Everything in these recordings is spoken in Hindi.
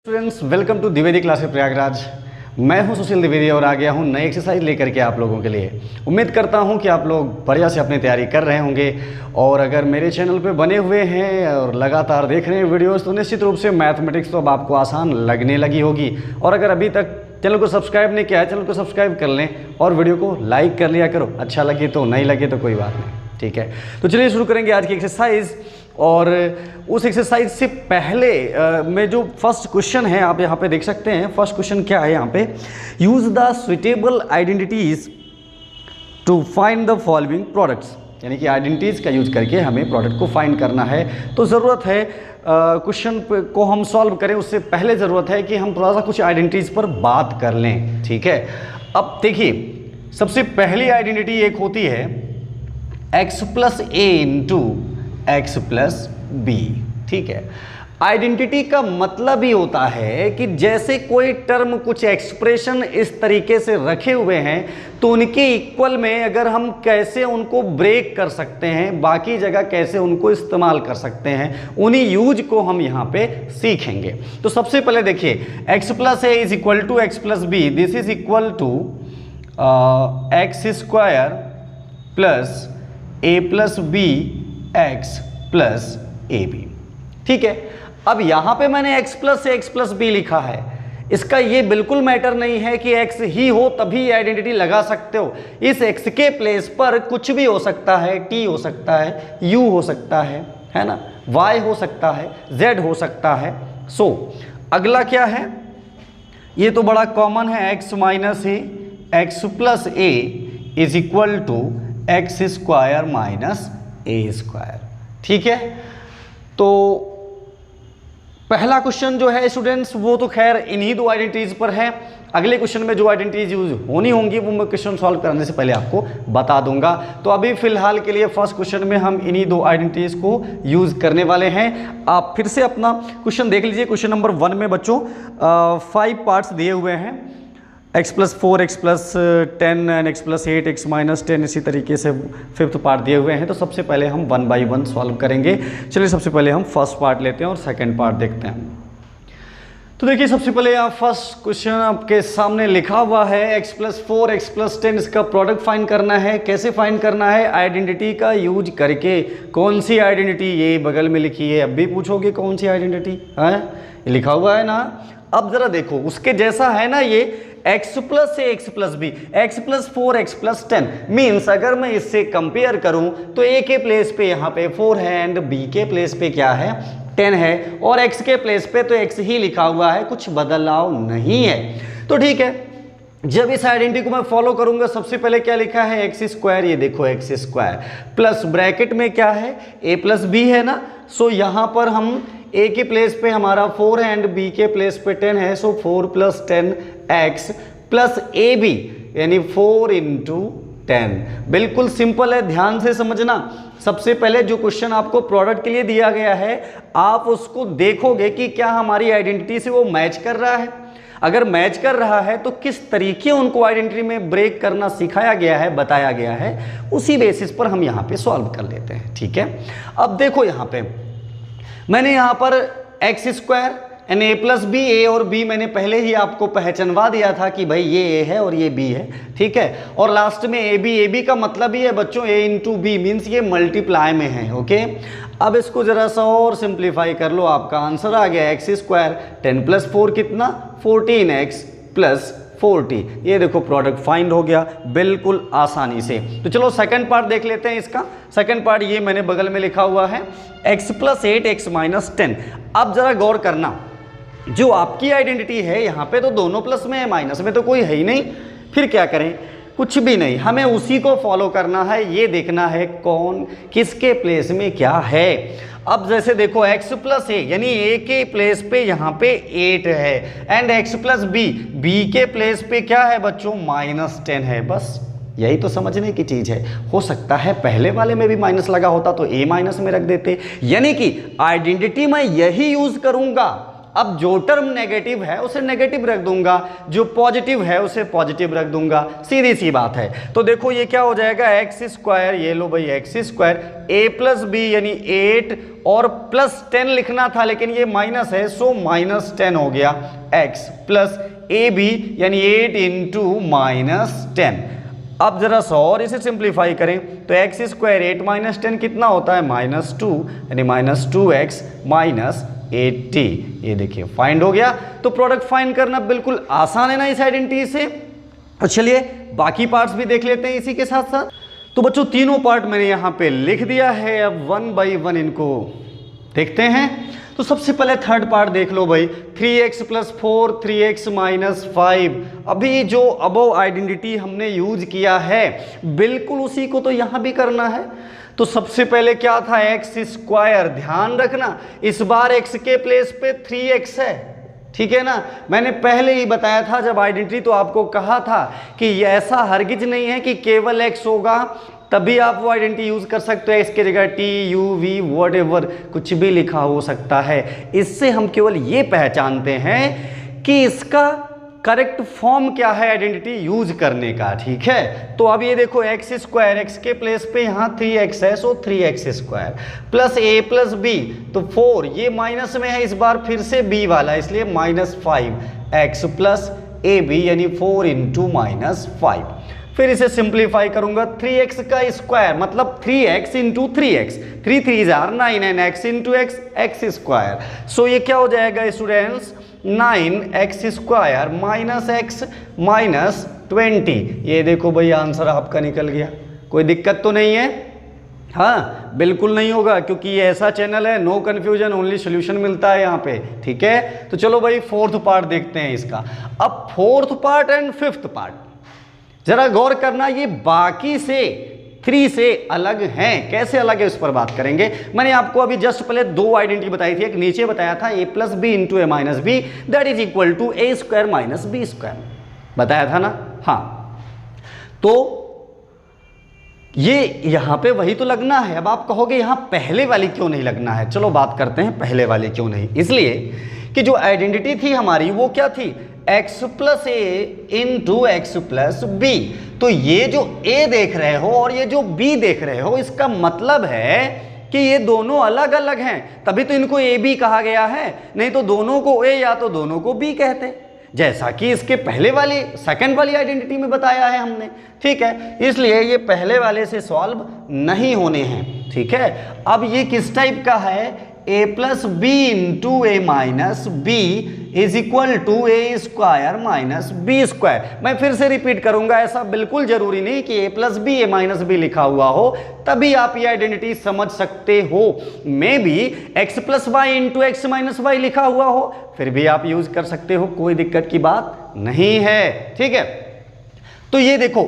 Students, welcome to Dwivedi Classes Prayagraj. मैं हूं सुशील द्विवेदी और आ गया हूं नई एक्सरसाइज लेकर के आप लोगों के लिए। उम्मीद करता हूं कि आप लोग बढ़िया से अपनी तैयारी कर रहे होंगे और अगर मेरे चैनल पे बने हुए हैं और लगातार देख रहे हैं वीडियोस तो निश्चित रूप से मैथमेटिक्स तो अब आपको आसान लगने लगी होगी। और अगर अभी तक चैनल को सब्सक्राइब नहीं किया है, चैनल को सब्सक्राइब कर लें और वीडियो को लाइक कर लिया करो। अच्छा लगे तो, नहीं लगे तो कोई बात नहीं, ठीक है। तो चलिए शुरू करेंगे आज की एक्सरसाइज। और उस एक्सरसाइज से पहले में जो फर्स्ट क्वेश्चन है आप यहाँ पे देख सकते हैं। फर्स्ट क्वेश्चन क्या है यहाँ पे, use the suitable identities to find the following products, यानी कि आइडेंटिटीज का यूज करके हमें प्रोडक्ट को फाइंड करना है। तो ज़रूरत है क्वेश्चन को हम सॉल्व करें उससे पहले ज़रूरत है कि हम थोड़ा सा कुछ आइडेंटिटीज पर बात कर लें, ठीक है। अब देखिए, सबसे पहली आइडेंटिटी एक होती है x प्लस ए इंटू एक्स प्लस बी, ठीक है। आइडेंटिटी का मतलब ही होता है कि जैसे कोई टर्म, कुछ एक्सप्रेशन इस तरीके से रखे हुए हैं तो उनके इक्वल में अगर हम कैसे उनको ब्रेक कर सकते हैं, बाकी जगह कैसे उनको इस्तेमाल कर सकते हैं, उन्हीं यूज को हम यहाँ पे सीखेंगे। तो सबसे पहले देखिए, x plus a is equal to x plus b, this is equal to x square plus a plus b x plus a b, ठीक है। अब यहां पे मैंने x plus x plus b लिखा है। इसका ये बिल्कुल मैटर नहीं है कि x ही हो तभी आइडेंटिटी लगा सकते हो। इस x के प्लेस पर कुछ भी हो सकता है, t हो सकता है, u हो सकता है ना, y हो सकता है, z हो सकता है। सो अगला क्या है, ये तो बड़ा कॉमन है, x minus a x plus a is equal to x square minus a square, ठीक है। तो पहला क्वेश्चन जो है स्टूडेंट्स वो तो खैर इन्हीं दो आइडेंटिटीज पर है। अगले क्वेश्चन में जो आइडेंटिटीज यूज होनी होंगी वो मैं क्वेश्चन सॉल्व करने से पहले आपको बता दूंगा। तो अभी फिलहाल के लिए फर्स्ट क्वेश्चन में हम इन्हीं दो आइडेंटिटीज को यूज करने वाले हैं। आप फिर से अपना क्वेश्चन देख लीजिए। क्वेश्चन नंबर 1 में बच्चों 5 पार्ट्स दिए हुए हैं, x plus 4 x plus 10 and x plus 8 x minus 10, इसी तरीके से 5th पार्ट दिए हुए हैं। तो सबसे पहले हम 1 बाई 1 सॉल्व करेंगे। चलिए सबसे पहले हम फर्स्ट पार्ट लेते हैं और सेकंड पार्ट देखते हैं। तो देखिए, सबसे पहले आप फर्स्ट क्वेश्चन आपके सामने लिखा हुआ है x प्लस 4 एक्स प्लस 10, इसका प्रोडक्ट फाइंड करना है। कैसे फाइंड करना है, आइडेंटिटी का यूज करके। कौन सी आइडेंटिटी, ये बगल में लिखी है। अब भी पूछोगे कौन सी आइडेंटिटी है, ये लिखा हुआ है ना। अब जरा देखो, उसके जैसा है ना ये x plus a x plus b, x plus 4 x plus 10 means अगर मैं इससे कंपेयर करूं तो a के प्लेस पे यहाँ पे 4 है एंड b के प्लेस पे क्या है, 10 है, और x के प्लेस पे तो x ही लिखा हुआ है, कुछ बदलाव नहीं है। तो ठीक है, जब इस आइडेंटिटी को मैं फॉलो करूंगा, सबसे पहले क्या लिखा है, एक्स स्क्वायर, ये देखो एक्स स्क्वायर प्लस ब्रैकेट में क्या है, a प्लस बी है ना। सो यहाँ पर हम a के प्लेस पे हमारा 4 है एंड b के प्लेस पे 10 है। So 4 plus 10 x plus a b, यानी 4 इंटू 10। बिल्कुल सिंपल है, ध्यान से समझना। सबसे पहले जो क्वेश्चन आपको प्रोडक्ट के लिए दिया गया है, आप उसको देखोगे कि क्या हमारी आइडेंटिटी से वो मैच कर रहा है। अगर मैच कर रहा है तो किस तरीके उनको आइडेंटिटी में ब्रेक करना सिखाया गया है, बताया गया है, उसी बेसिस पर हम यहाँ पे सॉल्व कर लेते हैं, ठीक है। अब देखो, यहाँ पे मैंने यहाँ पर x square and a plus b, a और बी मैंने पहले ही आपको पहचानवा दिया था कि भाई ये ए है और ये बी है, ठीक है। और लास्ट में ए बी का मतलब ही है बच्चों ए इंटू बी, मीन्स ये मल्टीप्लाई में है, ओके। अब इसको जरा सा और सिंप्लीफाई कर लो, आपका आंसर आ गया एक्स स्क्वायर 10 प्लस 4 कितना, 14 एक्स प्लस 40। ये देखो प्रोडक्ट फाइंड हो गया बिल्कुल आसानी से। तो चलो सेकंड पार्ट देख लेते हैं इसका। सेकंड पार्ट ये मैंने बगल में लिखा हुआ है, x प्लस 8 एक्स माइनस 10। अब जरा गौर करना, जो आपकी आइडेंटिटी है यहाँ पे तो दोनों प्लस में है, माइनस में तो कोई है ही नहीं। फिर क्या करें, कुछ भी नहीं, हमें उसी को फॉलो करना है। ये देखना है कौन किसके प्लेस में क्या है। अब जैसे देखो, x प्लस ए यानी a के प्लेस पे यहाँ पे 8 है and x plus b, b के प्लेस पे क्या है बच्चों, माइनस 10 है। बस यही तो समझने की चीज है। हो सकता है पहले वाले में भी माइनस लगा होता तो a माइनस में रख देते, यानी कि आइडेंटिटी मैं यही यूज करूंगा अब जो टर्म नेगेटिव है उसे नेगेटिव रख दूंगा, जो पॉजिटिव है उसे पॉजिटिव रख दूंगा, सीधी सी बात है। तो देखो ये क्या हो जाएगा, एक्स स्क्वायर, ये लो भाई x square, a plus b यानी 8 और प्लस 10 लिखना था लेकिन ये माइनस है, सो माइनस 10 हो गया x प्लस ए बी यानी 8 इंटू माइनस 10। अब जरा सा और इसे सिंप्लीफाई करें तो एक्स स्क्वायर 8 माइनस 10 कितना होता है, -2 यानी -2x माइनस 80। ये देखिए फाइंड हो गया। तो प्रोडक्ट फाइंड करना बिल्कुल आसान है ना इस आइडेंटिटी से। तो चलिए बाकी पार्ट्स भी देख लेते हैं इसी के साथ साथ। तो बच्चों तीनों पार्ट मैंने यहाँ पे लिख दिया है, अब 1 बाई 1 इनको देखते हैं। तो सबसे पहले थर्ड पार्ट देख लो भाई, 3x प्लस 4 3x माइनस 5। अभी जो अबव आइडेंटिटी हमने यूज किया है बिल्कुल उसी को तो यहाँ भी करना है। तो सबसे पहले क्या था, एक्स स्क्वायर, ध्यान रखना इस बार x के प्लेस पे 3x है, ठीक है ना। मैंने पहले ही बताया था जब आइडेंटिटी तो आपको कहा था कि ऐसा हरगिज नहीं है कि केवल x होगा तभी आप वो आइडेंटिटी यूज कर सकते हो, इसके जगह T U V whatever कुछ भी लिखा हो सकता है। इससे हम केवल ये पहचानते हैं कि इसका करेक्ट फॉर्म क्या है आइडेंटिटी यूज करने का, ठीक है। तो अब ये देखो एक्स स्क्वायर, एक्स के प्लेस पे यहाँ 3x है, सो 3x square plus a plus b तो 4, ये माइनस में है इस बार फिर से b वाला इसलिए -5x प्लस ए बी यानी 4 इंटू -5। फिर इसे सिंप्लीफाई करूंगा, 3x का स्क्वायर मतलब 3x into 3x, 3 3 9 and x into x square. So ये क्या हो जाएगा students, 9x square minus x minus 20। ये देखो भाई आंसर आपका निकल गया। कोई दिक्कत तो नहीं है? हाँ बिल्कुल नहीं होगा क्योंकि ये ऐसा चैनल है, नो कन्फ्यूजन ओनली सोल्यूशन मिलता है यहाँ पे, ठीक है। तो चलो भाई फोर्थ पार्ट देखते हैं इसका। अब fourth part and fifth part जरा गौर करना, ये बाकी से 3 से अलग हैं। कैसे अलग है उस पर बात करेंगे। मैंने आपको अभी जस्ट पहले 2 आइडेंटिटी बताई थी, एक नीचे बताया था a plus b into a minus b that is equal to a square minus b square, बताया था ना। हाँ तो ये यहां पे वही तो लगना है। अब आप कहोगे यहां पहले वाली क्यों नहीं लगना है, चलो बात करते हैं पहले वाली क्यों नहीं। इसलिए कि जो आइडेंटिटी थी हमारी वो क्या थी, x प्लस ए इंटू एक्स प्लस बी। तो ये जो a देख रहे हो और ये जो b देख रहे हो इसका मतलब है कि ये दोनों अलग अलग हैं, तभी तो इनको a b कहा गया है, नहीं तो दोनों को a या तो दोनों को b कहते, जैसा कि इसके पहले वाली सेकंड वाली आइडेंटिटी में बताया है हमने, ठीक है। इसलिए ये पहले वाले से सॉल्व नहीं होने हैं, ठीक है। अब ये किस टाइप का है, a plus b into a minus b is equal to a square minus b square. मैं फिर से रिपीट करूंगा, ऐसा बिल्कुल जरूरी नहीं कि a plus b a minus b लिखा हुआ हो तभी आप ये आइडेंटिटी समझ सकते हो। Maybe x plus y into x minus y लिखा हुआ हो फिर भी आप यूज कर सकते हो, कोई दिक्कत की बात नहीं है, ठीक है। तो ये देखो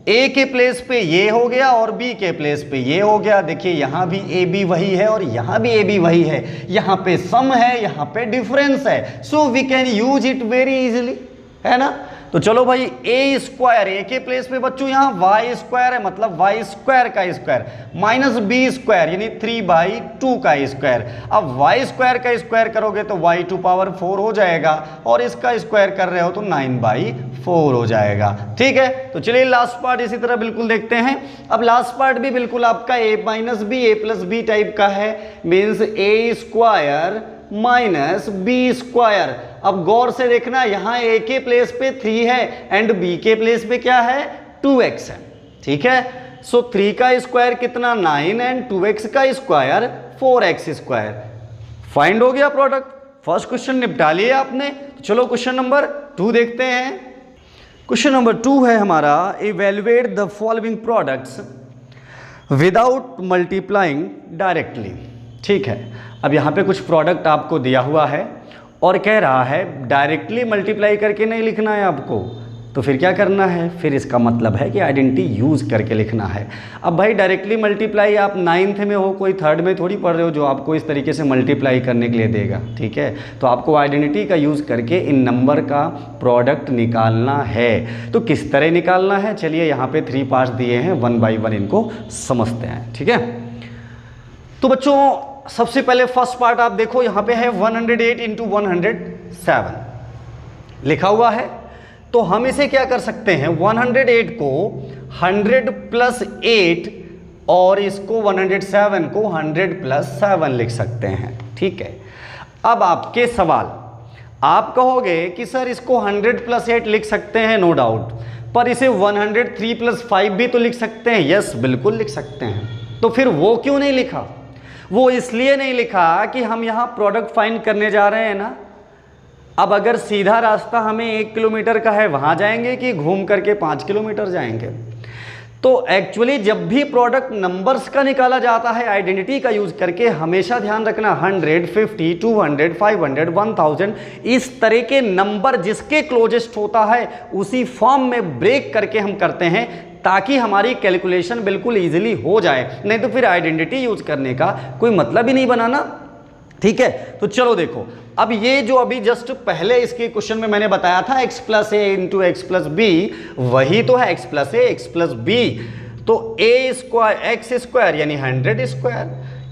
a के प्लेस पे ये हो गया और b के प्लेस पे ये हो गया। देखिए यहाँ भी ए बी वही है और यहाँ भी ए बी वही है, यहाँ पे सम है यहाँ पे डिफरेंस है, so we can use it very easily, है ना। तो चलो भाई ए स्क्वायर, ए के प्लेस पे बच्चों यहाँ वाई स्क्वायर है मतलब वाई स्क्वायर का स्क्वायर माइनस बी स्क्वायर यानी 3/2 का स्क्वायर। अब वाई स्क्वायर का स्क्वायर करोगे तो वाई टू पावर 4 हो जाएगा और इसका स्क्वायर कर रहे हो तो 9/4 हो जाएगा, ठीक है। तो चलिए लास्ट पार्ट इसी तरह बिल्कुल देखते हैं। अब लास्ट पार्ट भी बिल्कुल आपका a minus b a plus b type का है, means a square minus b square. अब गौर से देखना यहाँ a के प्लेस पे 3 है एंड b के प्लेस पे क्या है 2x है, ठीक है। सो 3 का स्क्वायर कितना 9 एंड 2x का स्क्वायर 4x स्क्वायर। फाइंड हो गया प्रोडक्ट, फर्स्ट क्वेश्चन निपटा लिया आपने। चलो क्वेश्चन नंबर 2 देखते हैं। क्वेश्चन नंबर 2 है हमारा, evaluate the following products without multiplying directly, ठीक है। अब यहाँ पे कुछ प्रोडक्ट आपको दिया हुआ है और कह रहा है डायरेक्टली मल्टीप्लाई करके नहीं लिखना है आपको, तो फिर क्या करना है, फिर इसका मतलब है कि आइडेंटिटी यूज करके लिखना है। अब भाई डायरेक्टली मल्टीप्लाई आप 9th में हो, कोई 3rd में थोड़ी पढ़ रहे हो जो आपको इस तरीके से मल्टीप्लाई करने के लिए देगा, ठीक है। तो आपको आइडेंटिटी का यूज करके इन नंबर का प्रोडक्ट निकालना है। तो किस तरह निकालना है, चलिए यहाँ पे 3 पार्ट्स दिए हैं, 1 बाई 1 इनको समझते हैं, ठीक है। तो बच्चों सबसे पहले फर्स्ट पार्ट आप देखो, यहां पे है 108 इंटू 107 लिखा हुआ है। तो हम इसे क्या कर सकते हैं, 108 को 100 प्लस 8 और इसको 107 को 100 प्लस 7 लिख सकते हैं। ठीक है, अब आपके सवाल, आप कहोगे कि सर इसको 100 प्लस 8 लिख सकते हैं, नो डाउट, पर इसे 103 प्लस 5 भी तो लिख सकते हैं। यस, बिल्कुल लिख सकते हैं। तो फिर वो क्यों नहीं लिखा? वो इसलिए नहीं लिखा कि हम यहां प्रोडक्ट फाइंड करने जा रहे हैं ना। अब अगर सीधा रास्ता हमें 1 किलोमीटर का है, वहां जाएंगे कि घूम करके 5 किलोमीटर जाएंगे? तो एक्चुअली जब भी प्रोडक्ट नंबर्स का निकाला जाता है आइडेंटिटी का यूज करके, हमेशा ध्यान रखना 100, 50, 200, 500, 1000 इस तरह के नंबर जिसके क्लोजेस्ट होता है उसी फॉर्म में ब्रेक करके हम करते हैं, ताकि हमारी कैलकुलेशन बिल्कुल इजीली हो जाए। नहीं तो फिर आइडेंटिटी यूज करने का कोई मतलब ही नहीं बनाना। ठीक है, तो चलो देखो, अब ये जो अभी जस्ट पहले इसके क्वेश्चन में मैंने बताया था x प्लस ए इंटू एक्स प्लस बी, वही तो है x plus a x plus B. तो a स्क्वायर एक्स स्क्वायर यानी 100 स्क्वायर,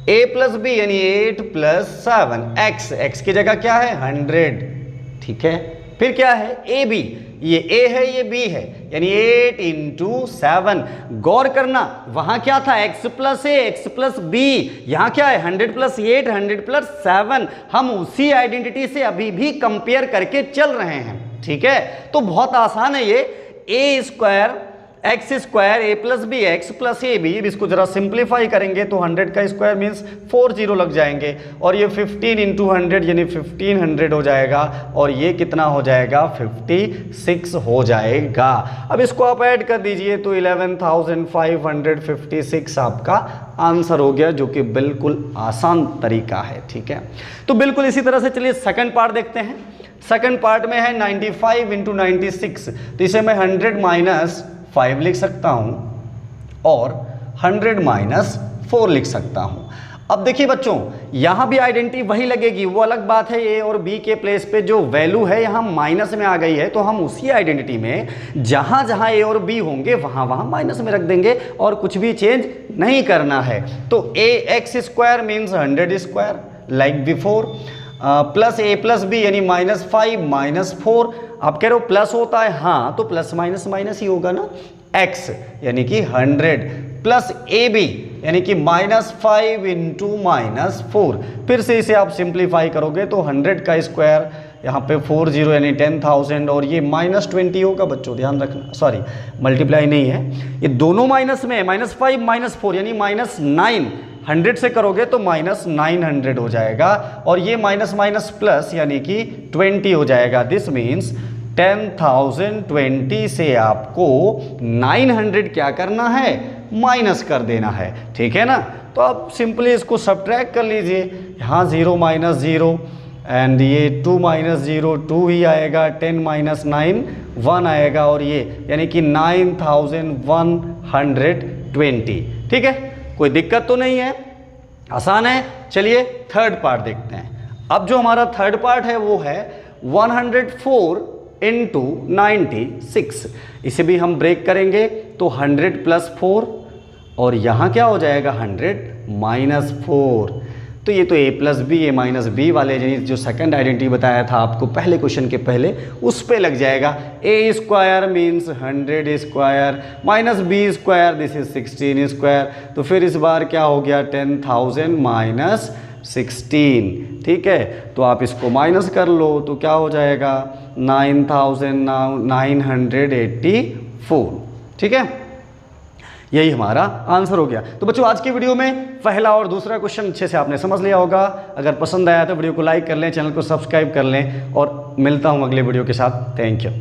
a प्लस बी यानी 8 प्लस 7, x की जगह क्या है 100। ठीक है, फिर क्या है ए बी, ये a है ये b है, यानी 8 इंटू 7। गौर करना वहां क्या था x plus a x plus B, यहां क्या है 100 प्लस 8 100 प्लस 7। हम उसी आइडेंटिटी से अभी भी कंपेयर करके चल रहे हैं। ठीक है, तो बहुत आसान है ये, a square x square a plus b x plus a b. इसको जरा सिंप्लीफाई करेंगे तो 100 का स्क्वायर मीन्स 40 लग जाएंगे, और ये 15 इंटू 100 यानी 1500 हो जाएगा, और ये कितना हो जाएगा 56 हो जाएगा। अब इसको आप ऐड कर दीजिए तो 11,556 आपका आंसर हो गया, जो कि बिल्कुल आसान तरीका है। ठीक है, तो बिल्कुल इसी तरह से चलिए सेकंड पार्ट देखते हैं। सेकंड पार्ट में है 95 इंटू 96, तो इसे मैं 100 माइनस 5 लिख सकता हूं और 100 माइनस 4 लिख सकता हूं। अब देखिए बच्चों, यहां भी आइडेंटिटी वही लगेगी, वो अलग बात है। ए और बी के प्लेस पे जो वैल्यू है यहां माइनस में आ गई है, तो हम उसी आइडेंटिटी में जहां जहां ए और बी होंगे वहां वहां माइनस में रख देंगे और कुछ भी चेंज नहीं करना है। तो a x square means 100 square like before, plus a plus b यानी -5 -4। आप कह रहे हो प्लस होता है, हाँ तो प्लस माइनस माइनस ही होगा ना। x यानी कि 100 प्लस ए बी यानी कि -5 इंटू -4। फिर से इसे आप सिंप्लीफाई करोगे तो 100 का स्क्वायर यहाँ पे 40 यानी 10,000, और ये -20 होगा बच्चों, ध्यान रखना। सॉरी, मल्टीप्लाई नहीं है, ये दोनों माइनस में है, -5 -4 यानी -9। 100 से करोगे तो -900 हो जाएगा, और ये माइनस माइनस प्लस यानी कि 20 हो जाएगा। दिस मीन्स 10,020 से आपको 900 क्या करना है, माइनस कर देना है। ठीक है ना, तो आप सिंपली इसको सब्ट्रैक्ट कर लीजिए, यहाँ 0 माइनस 0 एंड ये 2 माइनस 0 2 ही आएगा, 10 माइनस 9 1 आएगा, और ये यानी कि 9,120। ठीक है, कोई दिक्कत तो नहीं है, आसान है। चलिए थर्ड पार्ट देखते हैं। अब जो हमारा थर्ड पार्ट है वो है 104 इंटू 96। इसे भी हम ब्रेक करेंगे तो 100 प्लस 4, और यहाँ क्या हो जाएगा 100 माइनस 4। तो ये तो a plus b a minus b वाले जो सेकंड आइडेंटिटी बताया था आपको पहले क्वेश्चन के पहले, उस पे लग जाएगा। a square means 100 square minus b square, this is 16 square. तो फिर इस बार क्या हो गया 10,000 माइनस 16। ठीक है, तो आप इसको माइनस कर लो तो क्या हो जाएगा 9,984। ठीक है, यही हमारा आंसर हो गया। तो बच्चों आज की वीडियो में पहला और दूसरा क्वेश्चन अच्छे से आपने समझ लिया होगा। अगर पसंद आया तो वीडियो को लाइक कर लें, चैनल को सब्सक्राइब कर लें, और मिलता हूं अगले वीडियो के साथ। Thank you.